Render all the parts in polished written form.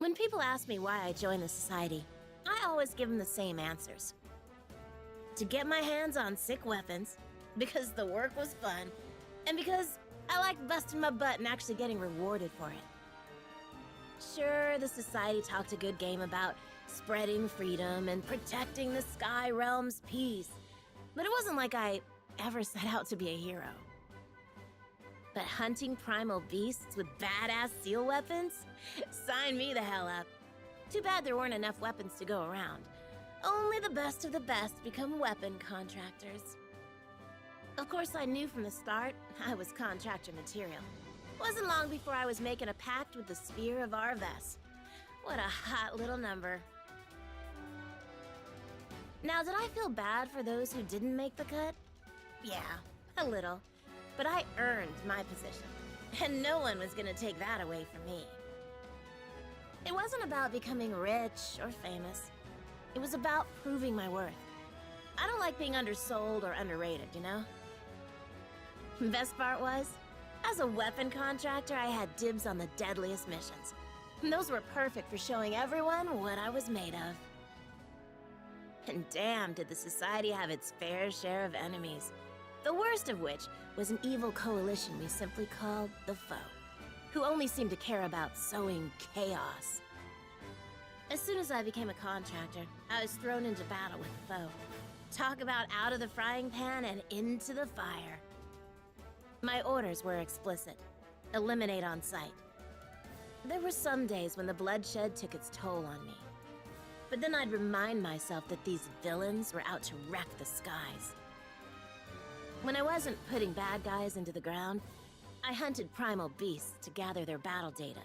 When people ask me why I joined the society, I always give them the same answers. To get my hands on sick weapons, because the work was fun, and because I liked busting my butt and actually getting rewarded for it. Sure, the society talked a good game about spreading freedom and protecting the Sky Realm's peace, but it wasn't like I ever set out to be a hero. But hunting primal beasts with badass seal weapons? Sign me the hell up. Too bad there weren't enough weapons to go around. Only the best of the best become weapon contractors. Of course, I knew from the start I was contractor material. Wasn't long before I was making a pact with the Spear of Arves. What a hot little number. Now, did I feel bad for those who didn't make the cut? Yeah, a little. But I earned my position, and no one was gonna take that away from me. It wasn't about becoming rich or famous. It was about proving my worth. I don't like being undersold or underrated, you know? Best part was, as a weapon contractor, I had dibs on the deadliest missions. And those were perfect for showing everyone what I was made of. And damn, did the society have its fair share of enemies. The worst of which was an evil coalition we simply called the Foe, who only seemed to care about sowing chaos. As soon as I became a contractor, I was thrown into battle with the foe. Talk about out of the frying pan and into the fire. My orders were explicit. Eliminate on sight. There were some days when the bloodshed took its toll on me. But then I'd remind myself that these villains were out to wreck the skies. When I wasn't putting bad guys into the ground, I hunted primal beasts to gather their battle data.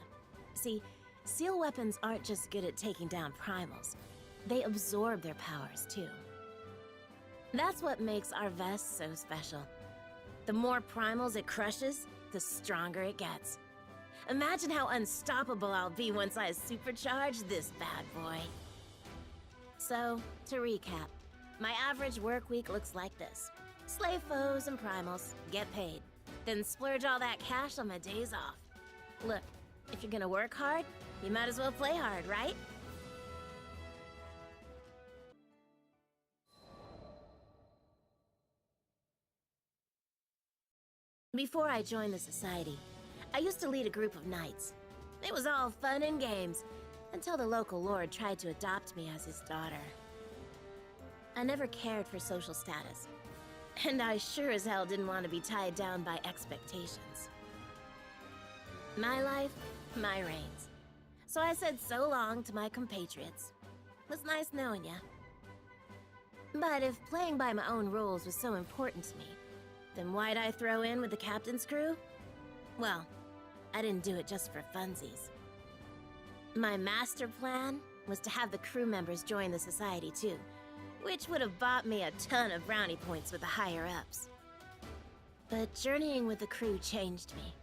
See, seal weapons aren't just good at taking down primals. They absorb their powers, too. That's what makes our vest so special. The more primals it crushes, the stronger it gets. Imagine how unstoppable I'll be once I supercharge this bad boy. So, to recap, my average work week looks like this. Slay foes and primals, get paid, then splurge all that cash on my days off. Look, if you're gonna work hard, you might as well play hard, right? Before I joined the society, I used to lead a group of knights. It was all fun and games, until the local lord tried to adopt me as his daughter. I never cared for social status, and I sure as hell didn't want to be tied down by expectations. My life, my reins. So I said so long to my compatriots. It was nice knowing ya. But if playing by my own rules was so important to me, then why'd I throw in with the captain's crew? Well, I didn't do it just for funsies. My master plan was to have the crew members join the society too, which would have bought me a ton of brownie points with the higher-ups. But journeying with the crew changed me.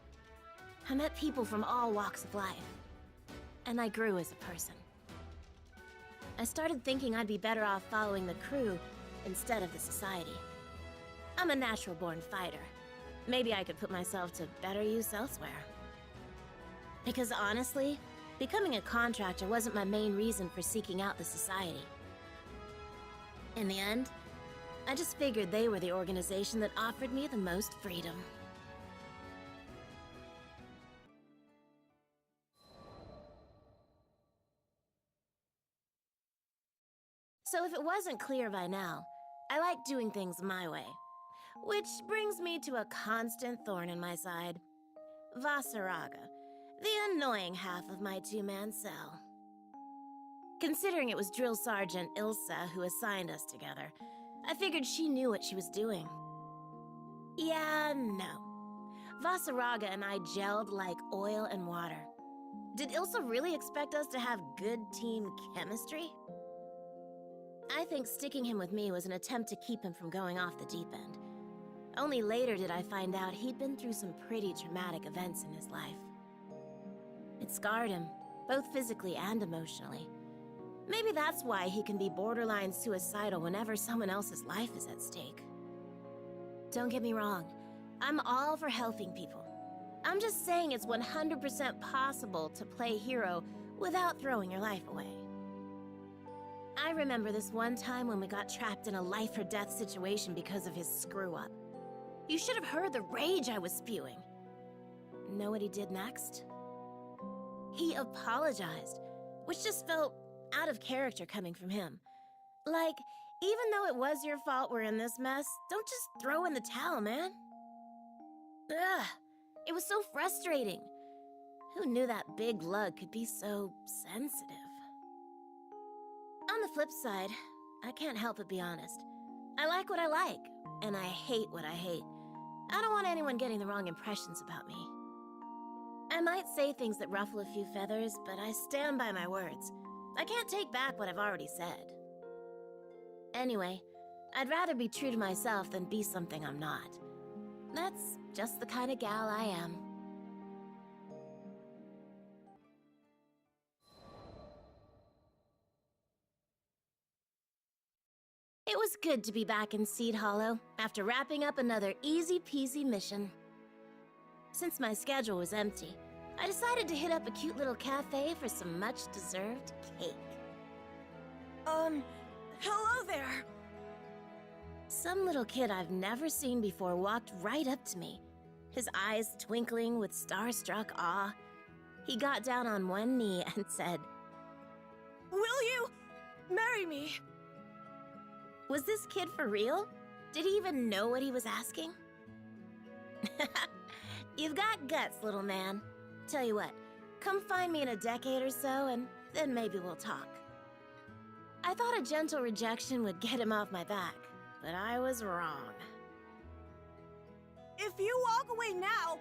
I met people from all walks of life, and I grew as a person. I started thinking I'd be better off following the crew instead of the society. I'm a natural-born fighter. Maybe I could put myself to better use elsewhere. Because honestly, becoming a contractor wasn't my main reason for seeking out the society. In the end, I just figured they were the organization that offered me the most freedom. So if it wasn't clear by now, I like doing things my way. Which brings me to a constant thorn in my side. Vasaraga, the annoying half of my two-man cell. Considering it was Drill Sergeant Ilsa who assigned us together, I figured she knew what she was doing. Yeah, no. Vasaraga and I gelled like oil and water. Did Ilsa really expect us to have good team chemistry? I think sticking him with me was an attempt to keep him from going off the deep end. Only later did I find out he'd been through some pretty traumatic events in his life. It scarred him, both physically and emotionally. Maybe that's why he can be borderline suicidal whenever someone else's life is at stake. Don't get me wrong, I'm all for helping people. I'm just saying it's 100% possible to play hero without throwing your life away. I remember this one time when we got trapped in a life-or-death situation because of his screw-up. You should have heard the rage I was spewing. Know what he did next? He apologized, which just felt out of character coming from him. Like, even though it was your fault we're in this mess, don't just throw in the towel, man. Ugh, it was so frustrating. Who knew that big lug could be so sensitive? On the flip side, I can't help but be honest. I like what I like, and I hate what I hate. I don't want anyone getting the wrong impressions about me. I might say things that ruffle a few feathers, but I stand by my words. I can't take back what I've already said. Anyway, I'd rather be true to myself than be something I'm not. That's just the kind of gal I am. It was good to be back in Seed Hollow after wrapping up another easy-peasy mission. Since my schedule was empty, I decided to hit up a cute little cafe for some much-deserved cake. Hello there! Some little kid I've never seen before walked right up to me, his eyes twinkling with starstruck awe. He got down on one knee and said, Will you marry me? Was this kid for real? Did he even know what he was asking? You've got guts, little man. Tell you what, come find me in a decade or so, and then maybe we'll talk. I thought a gentle rejection would get him off my back, but I was wrong. If you walk away now,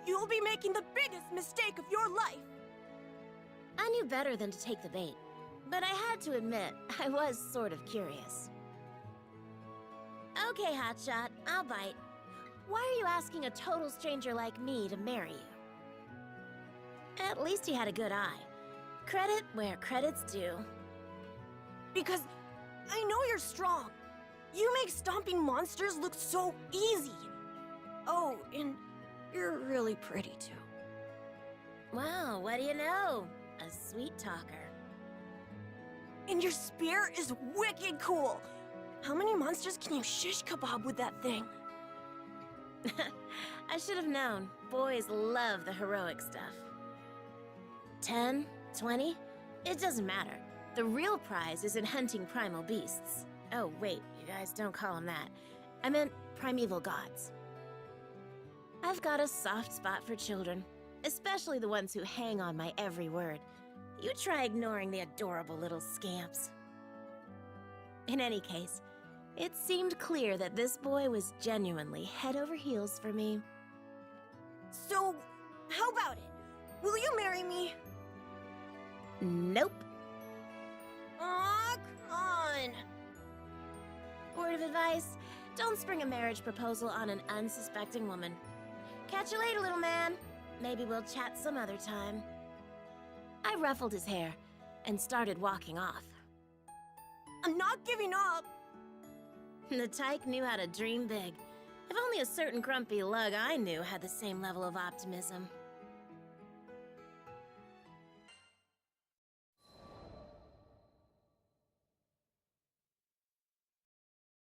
you'll be making the biggest mistake of your life. I knew better than to take the bait, but I had to admit, I was sort of curious. Okay, hotshot, I'll bite. Why are you asking a total stranger like me to marry you? At least he had a good eye. Credit where credit's due. Because I know you're strong. You make stomping monsters look so easy. Oh, and you're really pretty too. Wow, what do you know? A sweet talker. And your spear is wicked cool. How many monsters can you shish kebab with that thing? I should have known. Boys love the heroic stuff. 10, 20? It doesn't matter. The real prize is in hunting primal beasts. Oh, wait, you guys don't call them that. I meant primeval gods. I've got a soft spot for children, especially the ones who hang on my every word. You try ignoring the adorable little scamps. In any case, it seemed clear that this boy was genuinely head over heels for me. So, how about it? Will you marry me? Nope. Aw, come on. Word of advice, don't spring a marriage proposal on an unsuspecting woman. Catch you later, little man. Maybe we'll chat some other time. I ruffled his hair and started walking off. I'm not giving up. The tyke knew how to dream big. If only a certain grumpy lug I knew had the same level of optimism.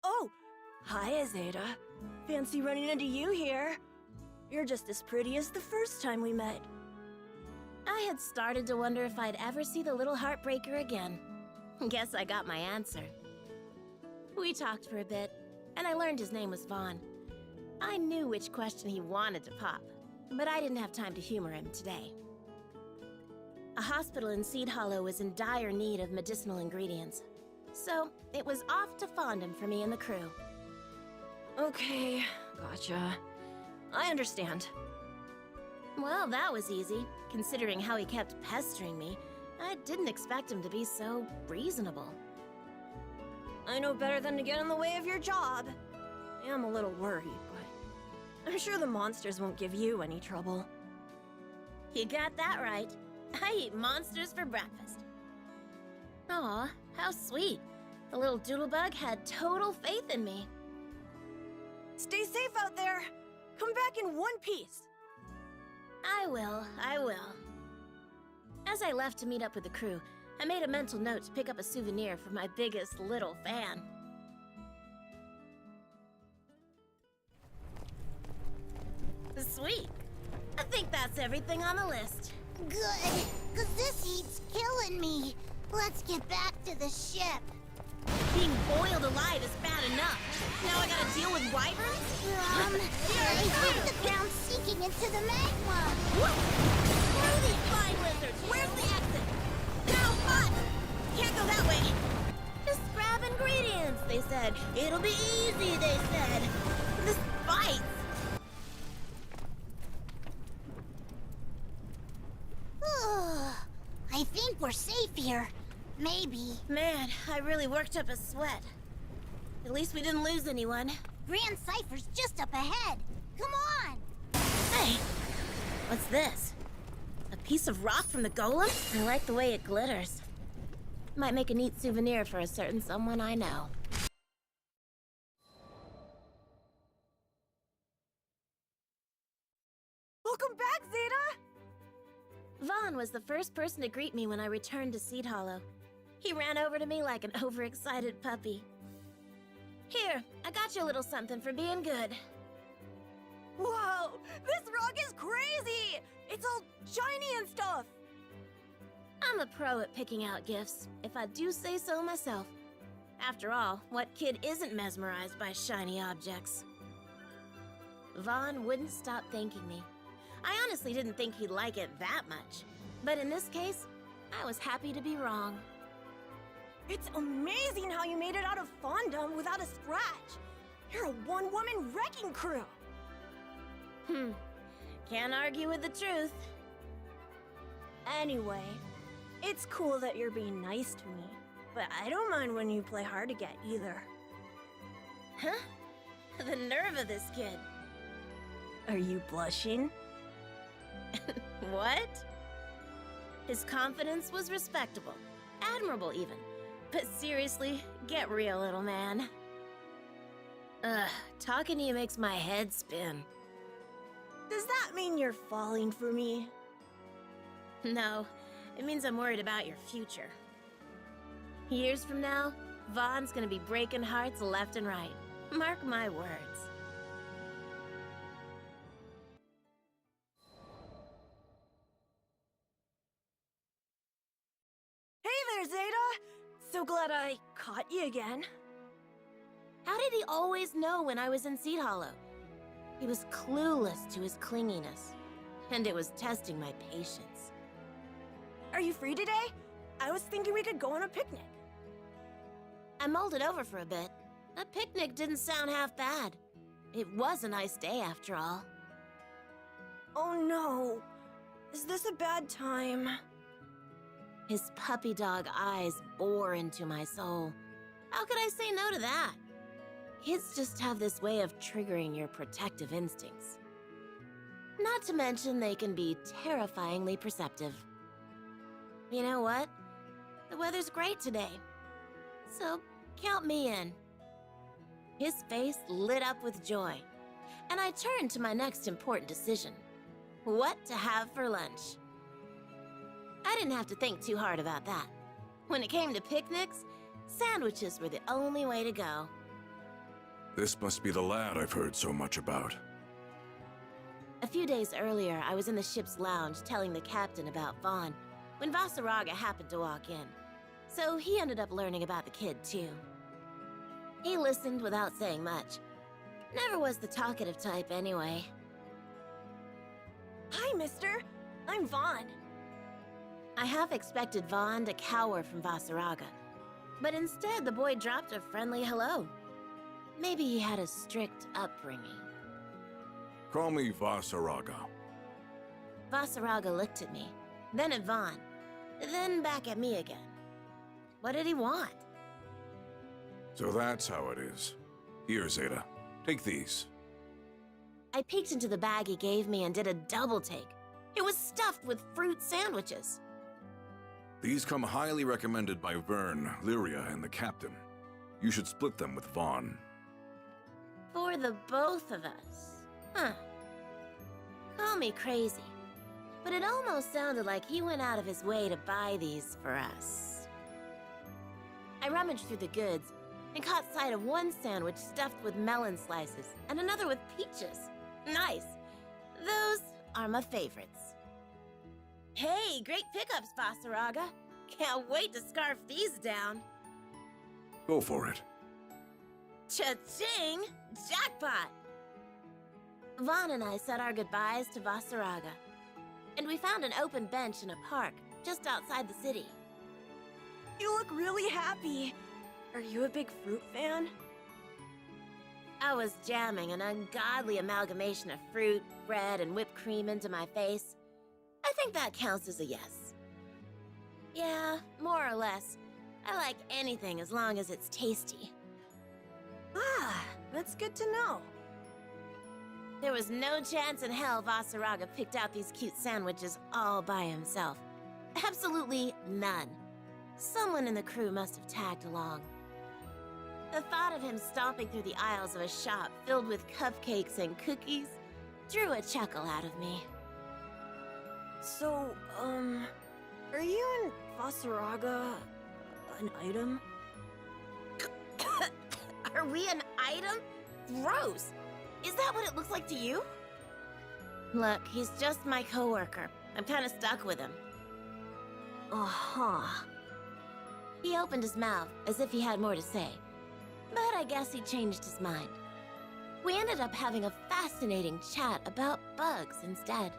Oh, hi, Zeta. Fancy running into you here. You're just as pretty as the first time we met. I had started to wonder if I'd ever see the little heartbreaker again. Guess I got my answer. We talked for a bit, and I learned his name was Vaughn. I knew which question he wanted to pop, but I didn't have time to humor him today. A hospital in Seed Hollow was in dire need of medicinal ingredients, so it was off to Fondant for me and the crew. Okay, gotcha. I understand. Well, that was easy, considering how he kept pestering me. I didn't expect him to be so reasonable. I know better than to get in the way of your job. I am a little worried, but I'm sure the monsters won't give you any trouble. You got that right. I eat monsters for breakfast. Aw, how sweet. The little doodlebug had total faith in me. Stay safe out there. Come back in one piece. I will. As I left to meet up with the crew, I made a mental note to pick up a souvenir for my biggest little fan. Sweet. I think that's everything on the list. Good, because this heat's killing me. Let's get back to the ship. Being boiled alive is bad enough. Now I gotta deal with wyverns? I think the ground's sinking into the magma. What? Screw these flying lizards! Where's the exit? No, what? Can't go that way. Just grab ingredients, they said. It'll be easy, they said. This bites. I think we're safe here. Maybe. Man, I really worked up a sweat. At least we didn't lose anyone. Grand Cypher's just up ahead. Come on! Hey, what's this? A piece of rock from the golem? I like the way it glitters. Might make a neat souvenir for a certain someone I know. Welcome back, Zeta! Vaughn was the first person to greet me when I returned to Seed Hollow. He ran over to me like an overexcited puppy. Here, I got you a little something for being good. Wow, this rock is crazy! It's all shiny and stuff! I'm a pro at picking out gifts, if I do say so myself. After all, what kid isn't mesmerized by shiny objects? Vaughn wouldn't stop thanking me. I honestly didn't think he'd like it that much. But in this case, I was happy to be wrong. It's amazing how you made it out of Fondom without a scratch. You're a one-woman wrecking crew. Can't argue with the truth. Anyway, it's cool that you're being nice to me, but I don't mind when you play hard to get either. Huh? The nerve of this kid. Are you blushing? What? His confidence was respectable. Admirable, even. But seriously, get real, little man. Talking to you makes my head spin. Does that mean you're falling for me? No, it means I'm worried about your future. Years from now, Vaughn's gonna be breaking hearts left and right. Mark my words. Hey there, Zeta! So glad I caught you again. How did he always know when I was in Seed Hollow? He was clueless to his clinginess, and it was testing my patience. Are you free today? I was thinking we could go on a picnic. I mulled it over for a bit. A picnic didn't sound half bad. It was a nice day, after all. Oh no. Is this a bad time? His puppy dog eyes bore into my soul. How could I say no to that? Kids just have this way of triggering your protective instincts. Not to mention they can be terrifyingly perceptive. You know what? The weather's great today. So, count me in. His face lit up with joy, and I turned to my next important decision. What to have for lunch. I didn't have to think too hard about that. When it came to picnics, sandwiches were the only way to go. This must be the lad I've heard so much about. A few days earlier, I was in the ship's lounge telling the captain about Vaughn, when Vasaraga happened to walk in. So he ended up learning about the kid, too. He listened without saying much. Never was the talkative type, anyway. Hi, mister. I'm Vaughn. I half expected Vaughn to cower from Vasaraga, but instead the boy dropped a friendly hello. Maybe he had a strict upbringing. Call me Vasaraga. Vasaraga looked at me, then at Vaughn, then back at me again. What did he want? So that's how it is. Here, Zeta. Take these. I peeked into the bag he gave me and did a double take. It was stuffed with fruit sandwiches. These come highly recommended by Vern, Lyria, and the captain. You should split them with Vaughn. For the both of us. Huh. Call me crazy, but it almost sounded like he went out of his way to buy these for us. I rummaged through the goods and caught sight of one sandwich stuffed with melon slices and another with peaches. Nice. Those are my favorites. Hey, great pickups, Vasaraga. Can't wait to scarf these down. Go for it. Cha-ching! Jackpot! Vaughn and I said our goodbyes to Vasaraga, and we found an open bench in a park just outside the city. You look really happy. Are you a big fruit fan? I was jamming an ungodly amalgamation of fruit, bread, and whipped cream into my face. I think that counts as a yes. Yeah, more or less. I like anything as long as it's tasty. Ah, that's good to know. There was no chance in hell Vasaraga picked out these cute sandwiches all by himself. Absolutely none. Someone in the crew must have tagged along. The thought of him stomping through the aisles of a shop filled with cupcakes and cookies drew a chuckle out of me. So, are you and Vasaraga an item? Are we an item? Gross! Is that what it looks like to you? Look, he's just my coworker. I'm kind of stuck with him. Uh-huh. He opened his mouth as if he had more to say, but I guess he changed his mind. We ended up having a fascinating chat about bugs instead.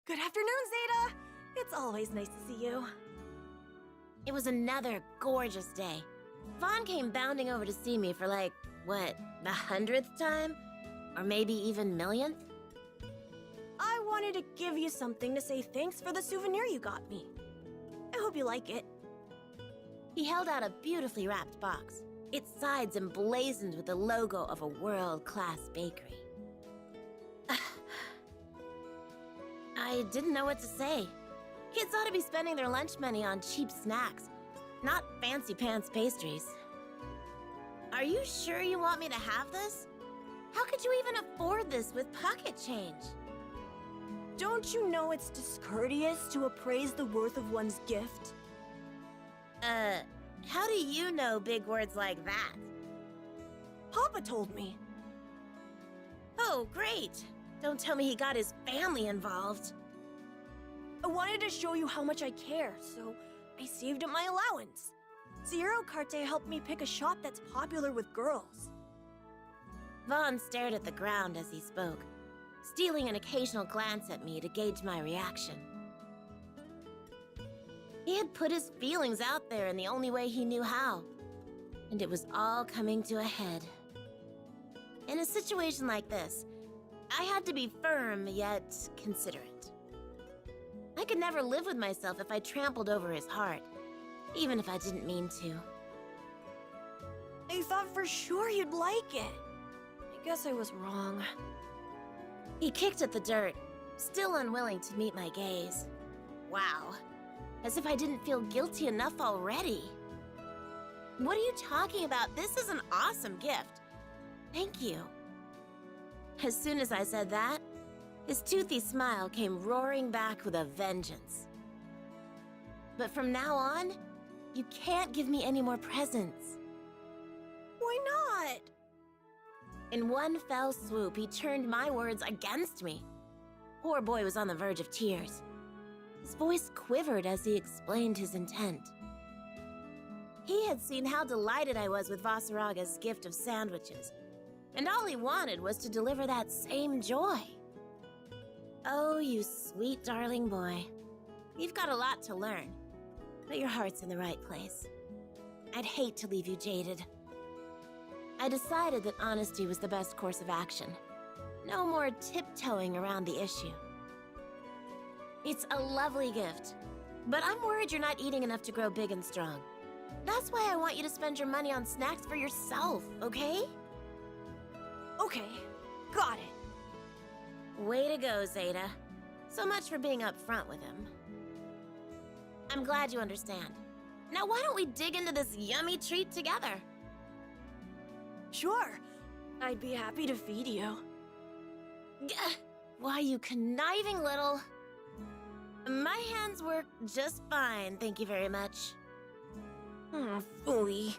Good afternoon, Zeta! It's always nice to see you. It was another gorgeous day. Vaughn came bounding over to see me for like, what, the 100th time? Or maybe even millionth? I wanted to give you something to say thanks for the souvenir you got me. I hope you like it. He held out a beautifully wrapped box, its sides emblazoned with the logo of a world-class bakery. I didn't know what to say. Kids ought to be spending their lunch money on cheap snacks, not fancy pants pastries. Are you sure you want me to have this? How could you even afford this with pocket change? Don't you know it's discourteous to appraise the worth of one's gift? How do you know big words like that? Papa told me. Oh, great. Don't tell me he got his family involved. I wanted to show you how much I care, so I saved up my allowance. Zero Carte helped me pick a shop that's popular with girls. Vaughn stared at the ground as he spoke, stealing an occasional glance at me to gauge my reaction. He had put his feelings out there in the only way he knew how, and it was all coming to a head. In a situation like this, I had to be firm yet considerate. I could never live with myself if I trampled over his heart, even if I didn't mean to. I thought for sure you'd like it. I guess I was wrong. He kicked at the dirt, still unwilling to meet my gaze. Wow, as if I didn't feel guilty enough already. What are you talking about? This is an awesome gift. Thank you. As soon as I said that, his toothy smile came roaring back with a vengeance. But from now on, you can't give me any more presents. Why not? In one fell swoop, he turned my words against me. Poor boy was on the verge of tears. His voice quivered as he explained his intent. He had seen how delighted I was with Vasaraga's gift of sandwiches, and all he wanted was to deliver that same joy. Oh, you sweet darling boy. You've got a lot to learn, but your heart's in the right place. I'd hate to leave you jaded. I decided that honesty was the best course of action. No more tiptoeing around the issue. It's a lovely gift, but I'm worried you're not eating enough to grow big and strong. That's why I want you to spend your money on snacks for yourself, okay? Okay, got it. Way to go, Zeta. So much for being upfront with him. I'm glad you understand. Now why don't we dig into this yummy treat together? Sure. I'd be happy to feed you. Gah! Why, you conniving little... My hands work just fine, thank you very much. Phooey.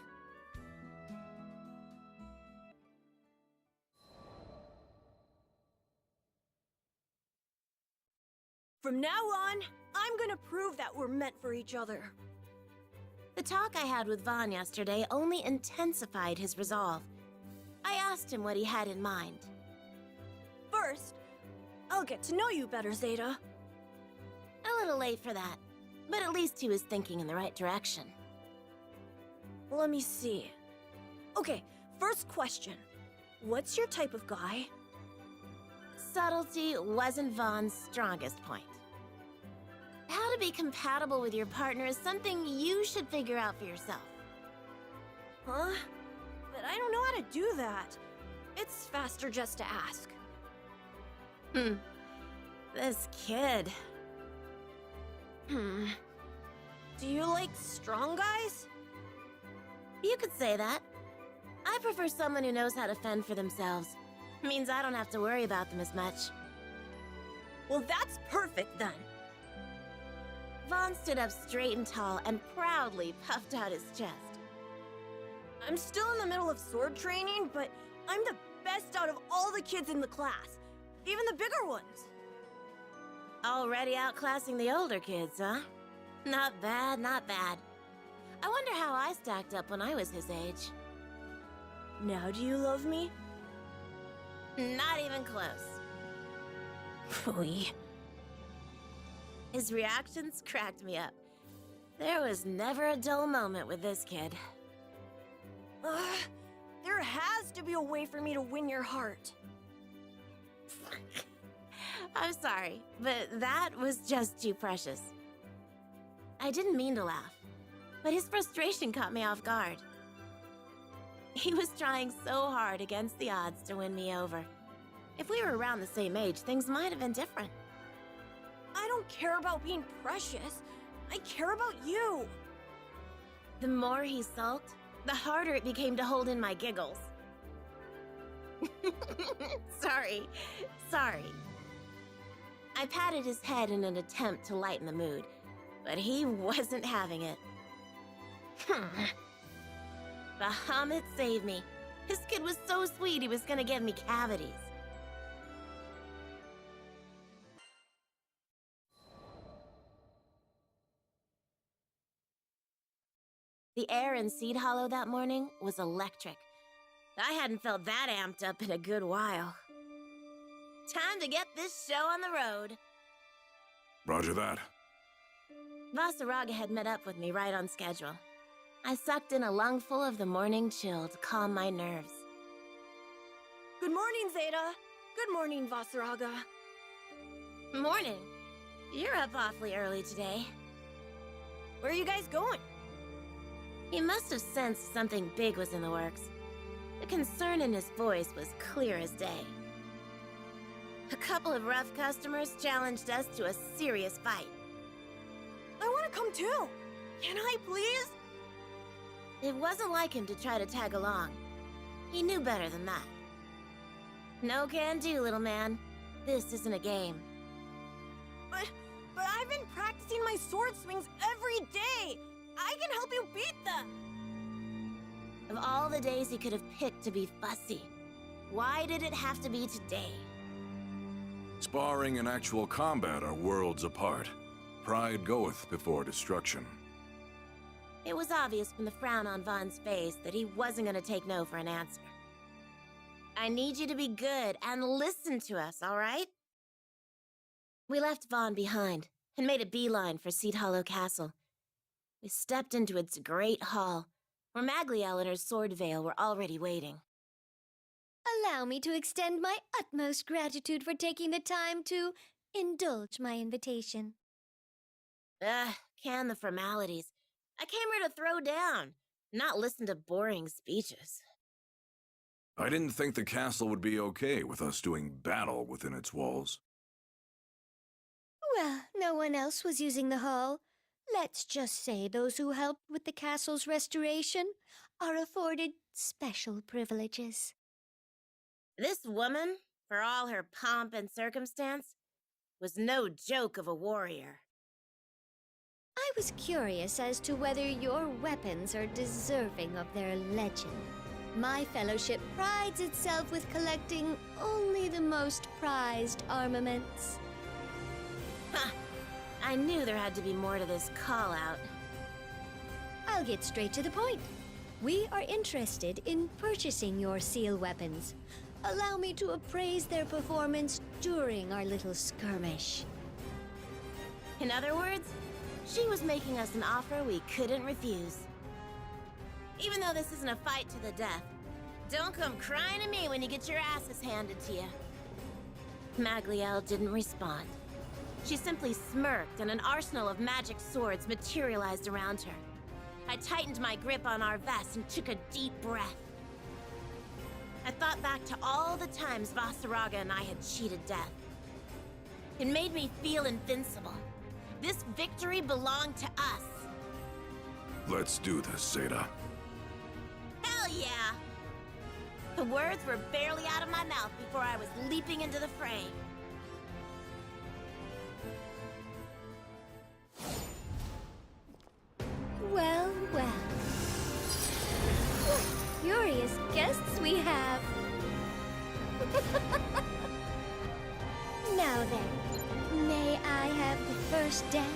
From now on, I'm gonna prove that we're meant for each other. The talk I had with Vaughn yesterday only intensified his resolve. I asked him what he had in mind. First, I'll get to know you better, Zeta. A little late for that, but at least he was thinking in the right direction. Let me see. Okay, first question. What's your type of guy? Subtlety wasn't Vaughn's strongest point. How to be compatible with your partner is something you should figure out for yourself. Huh? But I don't know how to do that. It's faster just to ask. This kid. Do you like strong guys? You could say that. I prefer someone who knows how to fend for themselves. Means I don't have to worry about them as much. Well, that's perfect then. Vaughn stood up straight and tall and proudly puffed out his chest. I'm still in the middle of sword training, but I'm the best out of all the kids in the class. Even the bigger ones. Already outclassing the older kids, huh? Not bad, not bad. I wonder how I stacked up when I was his age. Now do you love me? Not even close. Phooey. His reactions cracked me up. There was never a dull moment with this kid. There has to be a way for me to win your heart. I'm sorry, but that was just too precious. I didn't mean to laugh, but his frustration caught me off guard. He was trying so hard against the odds to win me over. If we were around the same age, things might have been different. I don't care about being precious. I care about you. The more he sulked, the harder it became to hold in my giggles. Sorry. I patted his head in an attempt to lighten the mood, but he wasn't having it. Bahamut saved me. His kid was so sweet he was gonna give me cavities. The air in Seed Hollow that morning was electric. I hadn't felt that amped up in a good while. Time to get this show on the road. Roger that. Vasaraga had met up with me right on schedule. I sucked in a lungful of the morning chill to calm my nerves. Good morning, Zeta. Good morning, Vasaraga. Morning. You're up awfully early today. Where are you guys going? He must have sensed something big was in the works. The concern in his voice was clear as day. A couple of rough customers challenged us to a serious fight. I want to come too. Can I, please? It wasn't like him to try to tag along. He knew better than that. No can do, little man. This isn't a game. But I've been practicing my sword swings every day. I can help you beat them! Of all the days he could have picked to be fussy, why did it have to be today? Sparring and actual combat are worlds apart. Pride goeth before destruction. It was obvious from the frown on Vaughn's face that he wasn't going to take no for an answer. I need you to be good and listen to us, all right? We left Vaughn behind and made a beeline for Seed Hollow Castle. We stepped into its great hall, where Magliel and her sword veil were already waiting. Allow me to extend my utmost gratitude for taking the time to indulge my invitation. Can the formalities. I came here to throw down, not listen to boring speeches. I didn't think the castle would be okay with us doing battle within its walls. Well, no one else was using the hall. Let's just say those who helped with the castle's restoration are afforded special privileges. This woman, for all her pomp and circumstance, was no joke of a warrior. I was curious as to whether your weapons are deserving of their legend. My fellowship prides itself with collecting only the most prized armaments. Ha! I knew there had to be more to this call-out. I'll get straight to the point. We are interested in purchasing your seal weapons. Allow me to appraise their performance during our little skirmish. In other words, she was making us an offer we couldn't refuse. Even though this isn't a fight to the death, don't come crying to me when you get your asses handed to you. Magliel didn't respond. She simply smirked, and an arsenal of magic swords materialized around her. I tightened my grip on our vest and took a deep breath. I thought back to all the times Vasaraga and I had cheated death. It made me feel invincible. This victory belonged to us. Let's do this, Zeta. Hell yeah! The words were barely out of my mouth before I was leaping into the fray. Well, well. What curious guests we have. Now then, may I have the first dance?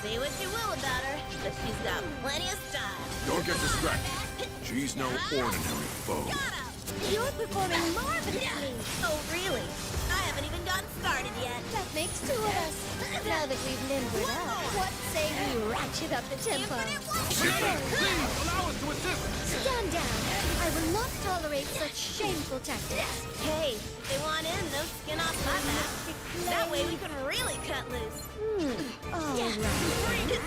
Say what you will about her, but she's got plenty of style. Don't get distracted. She's no ordinary foe. Got him! You're performing marvelously. Oh, really? I haven't even gotten started yet. That makes two of us. Now that we've limbered up, what say we ratchet up the tempo? Please, allow us to assist! Stand down. I will not tolerate such shameful tactics. Hey, if they want in, no skin off my back. That way we can really cut loose. All right.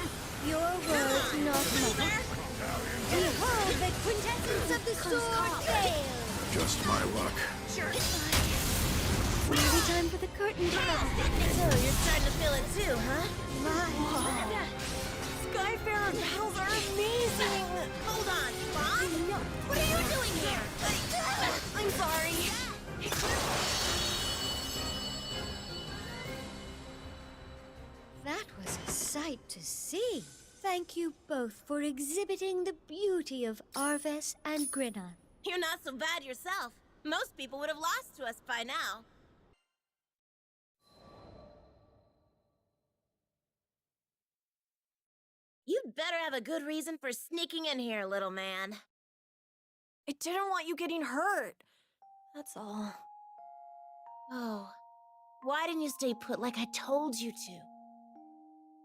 Your words, not mine. Behold the quintessence of the sword veil. Just my luck. Sure. Maybe time for the curtain to come. So you're starting to feel it too, huh? My. Skyfarer bells are amazing! Hold on, Vaughn. What are you doing here? I'm sorry. That was a sight to see. Thank you both for exhibiting the beauty of Arves and Grinna. You're not so bad yourself. Most people would have lost to us by now. You'd better have a good reason for sneaking in here, little man. I didn't want you getting hurt. That's all. Oh, why didn't you stay put like I told you to?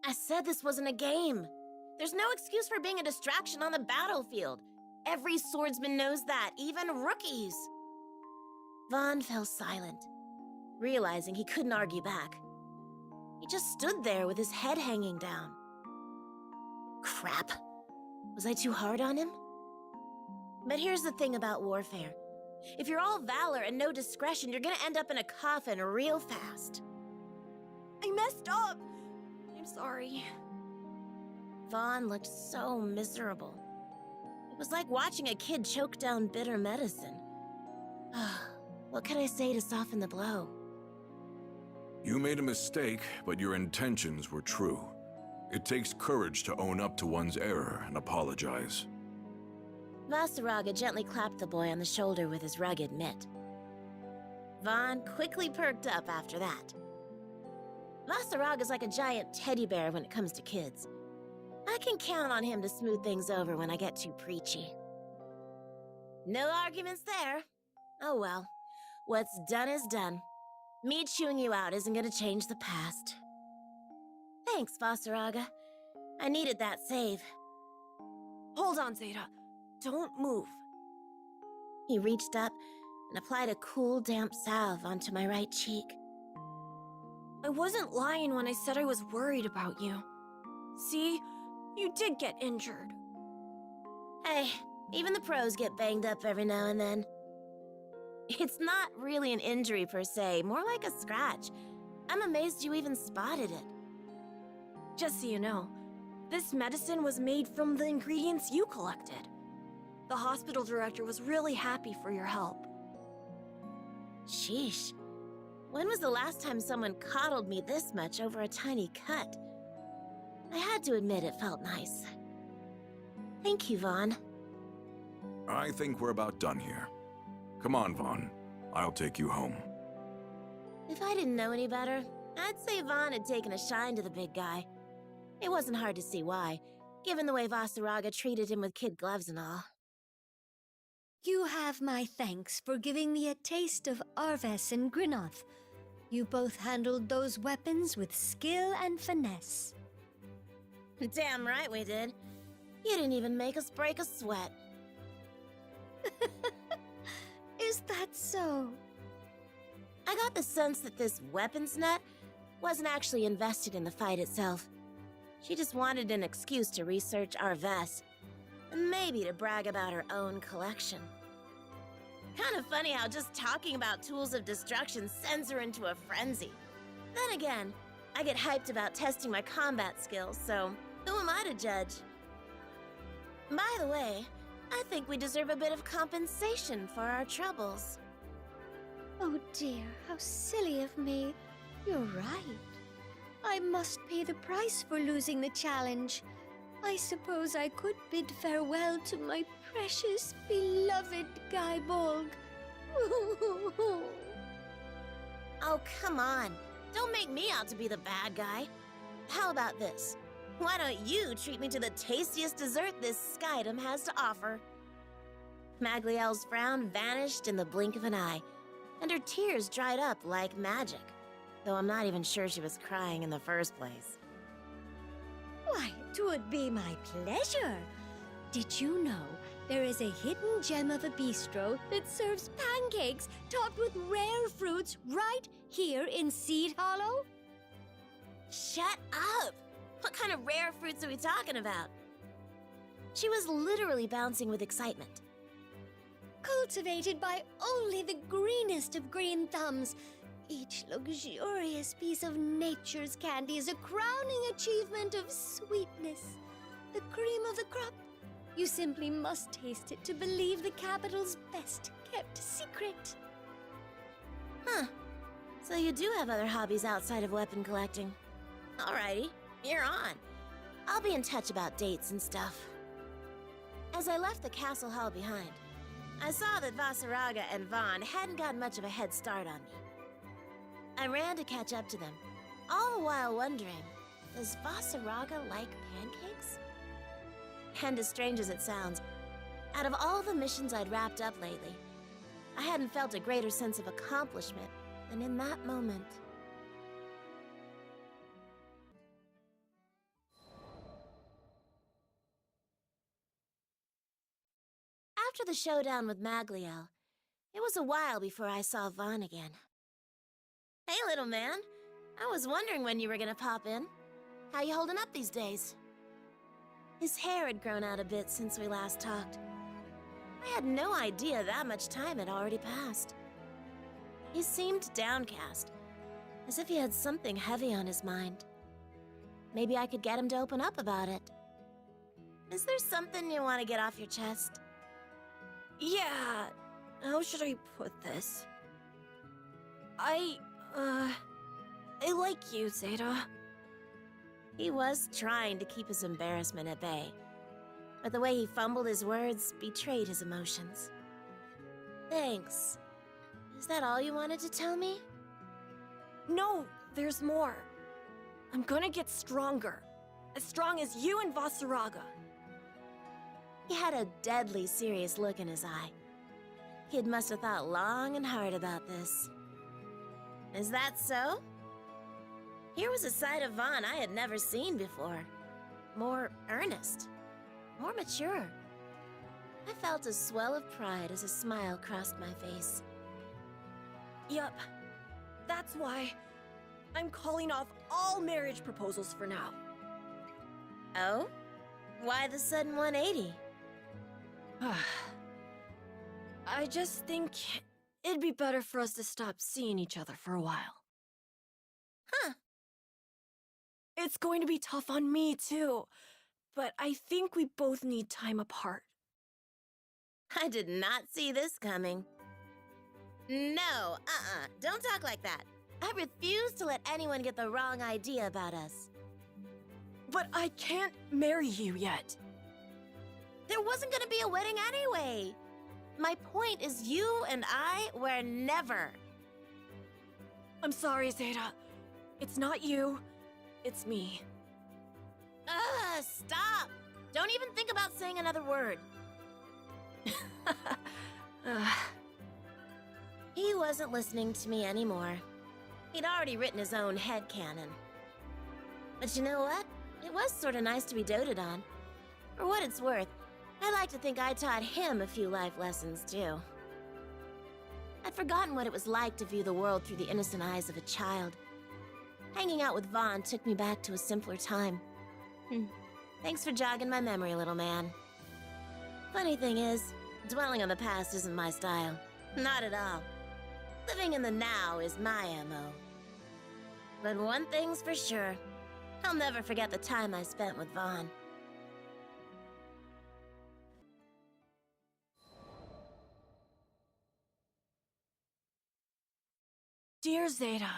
I said this wasn't a game. There's no excuse for being a distraction on the battlefield. Every swordsman knows that, even rookies. Vaughn fell silent, realizing he couldn't argue back. He just stood there with his head hanging down. Crap. Was I too hard on him? But here's the thing about warfare. If you're all valor and no discretion, you're gonna end up in a coffin real fast. I messed up. I'm sorry. Vaughn looked so miserable. It was like watching a kid choke down bitter medicine. What could I say to soften the blow? You made a mistake, but your intentions were true. It takes courage to own up to one's error and apologize. Vasaraga gently clapped the boy on the shoulder with his rugged mitt. Vaughn quickly perked up after that. Vasaraga's like a giant teddy bear when it comes to kids. I can count on him to smooth things over when I get too preachy. No arguments there. Oh well, what's done is done. Me chewing you out isn't gonna change the past. Thanks, Vasaraga. I needed that save. Hold on, Zeta. Don't move. He reached up and applied a cool, damp salve onto my right cheek. I wasn't lying when I said I was worried about you. See? You did get injured. Hey, even the pros get banged up every now and then. It's not really an injury per se, more like a scratch. I'm amazed you even spotted it. Just so you know, This medicine was made from the ingredients you collected. The hospital director was really happy for your help. Sheesh. When was the last time someone coddled me this much over a tiny cut? I had to admit it felt nice. Thank you, Vaughn. I think we're about done here. Come on, Vaughn. I'll take you home. If I didn't know any better, I'd say Vaughn had taken a shine to the big guy. It wasn't hard to see why, given the way Vasaraga treated him with kid gloves and all. You have my thanks for giving me a taste of Arves and Grinoth. You both handled those weapons with skill and finesse. Damn right we did. You didn't even make us break a sweat. Is that so? I got the sense that this weapons nut wasn't actually invested in the fight itself. She just wanted an excuse to research Arves, and maybe to brag about her own collection. Kind of funny how just talking about tools of destruction sends her into a frenzy. Then again, I get hyped about testing my combat skills, so who am I to judge? By the way, I think we deserve a bit of compensation for our troubles. Oh dear, how silly of me. You're right. I must pay the price for losing the challenge. I suppose I could bid farewell to my precious, beloved Gaibolg. Oh, come on. Don't make me out to be the bad guy. How about this? Why don't you treat me to the tastiest dessert this Skydom has to offer? Magliel's frown vanished in the blink of an eye, and her tears dried up like magic, though I'm not even sure she was crying in the first place. Why, 'twould be my pleasure. Did you know there is a hidden gem of a bistro that serves pancakes topped with rare fruits right here in Seed Hollow? Shut up! What kind of rare fruits are we talking about? She was literally bouncing with excitement. Cultivated by only the greenest of green thumbs. Each luxurious piece of nature's candy is a crowning achievement of sweetness. The cream of the crop. You simply must taste it to believe the capital's best kept secret. Huh. So you do have other hobbies outside of weapon collecting. Alrighty, you're on. I'll be in touch about dates and stuff. As I left the castle hall behind, I saw that Vasaraga and Vaughn hadn't gotten much of a head start on me. I ran to catch up to them, all the while wondering, does Vasaraga like pancakes? And as strange as it sounds, out of all the missions I'd wrapped up lately, I hadn't felt a greater sense of accomplishment than in that moment. After the showdown with Magliel, it was a while before I saw Vaughn again. Hey, little man. I was wondering when you were gonna pop in. How you holding up these days? His hair had grown out a bit since we last talked. I had no idea that much time had already passed. He seemed downcast, as if he had something heavy on his mind. Maybe I could get him to open up about it. Is there something you want to get off your chest? Yeah, how should I put this? I like you, Zeta. He was trying to keep his embarrassment at bay, but the way he fumbled his words betrayed his emotions. Thanks. Is that all you wanted to tell me? No, there's more. I'm gonna get stronger. As strong as you and Vasaraga. He had a deadly serious look in his eye. Kid must have thought long and hard about this. Is that so? Here was a side of Vaughn I had never seen before. More earnest. More mature. I felt a swell of pride as a smile crossed my face. Yup. That's why I'm calling off all marriage proposals for now. Oh? Why the sudden 180? I just think it'd be better for us to stop seeing each other for a while. Huh. It's going to be tough on me, too. but I think we both need time apart. I did not see this coming. No, don't talk like that. I refuse to let anyone get the wrong idea about us. But I can't marry you yet. There wasn't gonna be a wedding anyway. My point is you and I were never. I'm sorry, Zeta. It's not you. It's me. Stop! Don't even think about saying another word. He wasn't listening to me anymore. He'd already written his own headcanon. But you know what? It was sort of nice to be doted on. For what it's worth, I like to think I taught him a few life lessons, too. I'd forgotten what it was like to view the world through the innocent eyes of a child. Hanging out with Vaughn took me back to a simpler time. Thanks for jogging my memory, little man. Funny thing is, dwelling on the past isn't my style. Not at all. Living in the now is my MO. But one thing's for sure. I'll never forget the time I spent with Vaughn. Dear Zeta,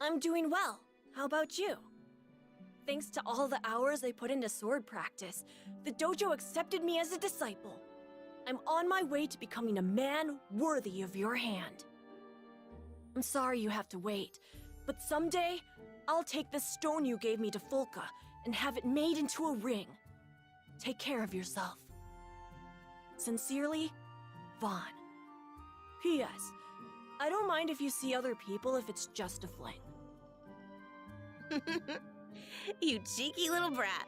I'm doing well. How about you? Thanks to all the hours I put into sword practice, the dojo accepted me as a disciple. I'm on my way to becoming a man worthy of your hand. I'm sorry you have to wait, but someday, I'll take the stone you gave me to Fulka and have it made into a ring. Take care of yourself. Sincerely, Vaughn. P.S. I don't mind if you see other people if it's just a fling. You cheeky little brat.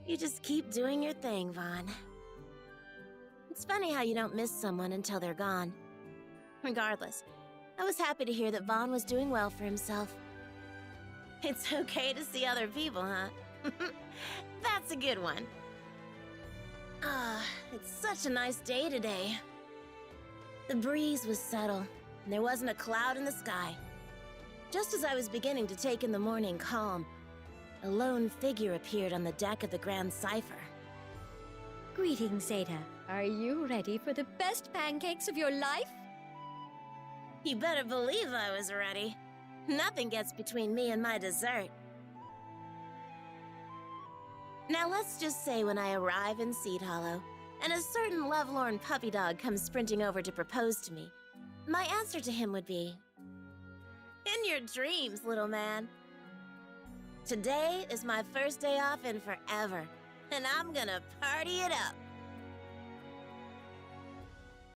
You just keep doing your thing, Vaughn. It's funny how you don't miss someone until they're gone. Regardless, I was happy to hear that Vaughn was doing well for himself. It's okay to see other people, huh? That's a good one. It's such a nice day today. The breeze was subtle, and there wasn't a cloud in the sky. Just as I was beginning to take in the morning calm, a lone figure appeared on the deck of the Grand Cipher. Greetings, Zeta. Are you ready for the best pancakes of your life? You better believe I was ready. Nothing gets between me and my dessert. Now let's just say when I arrive in Seed Hollow, and a certain lovelorn puppy dog comes sprinting over to propose to me, my answer to him would be, "In your dreams, little man." Today is my first day off in forever, and I'm gonna party it up.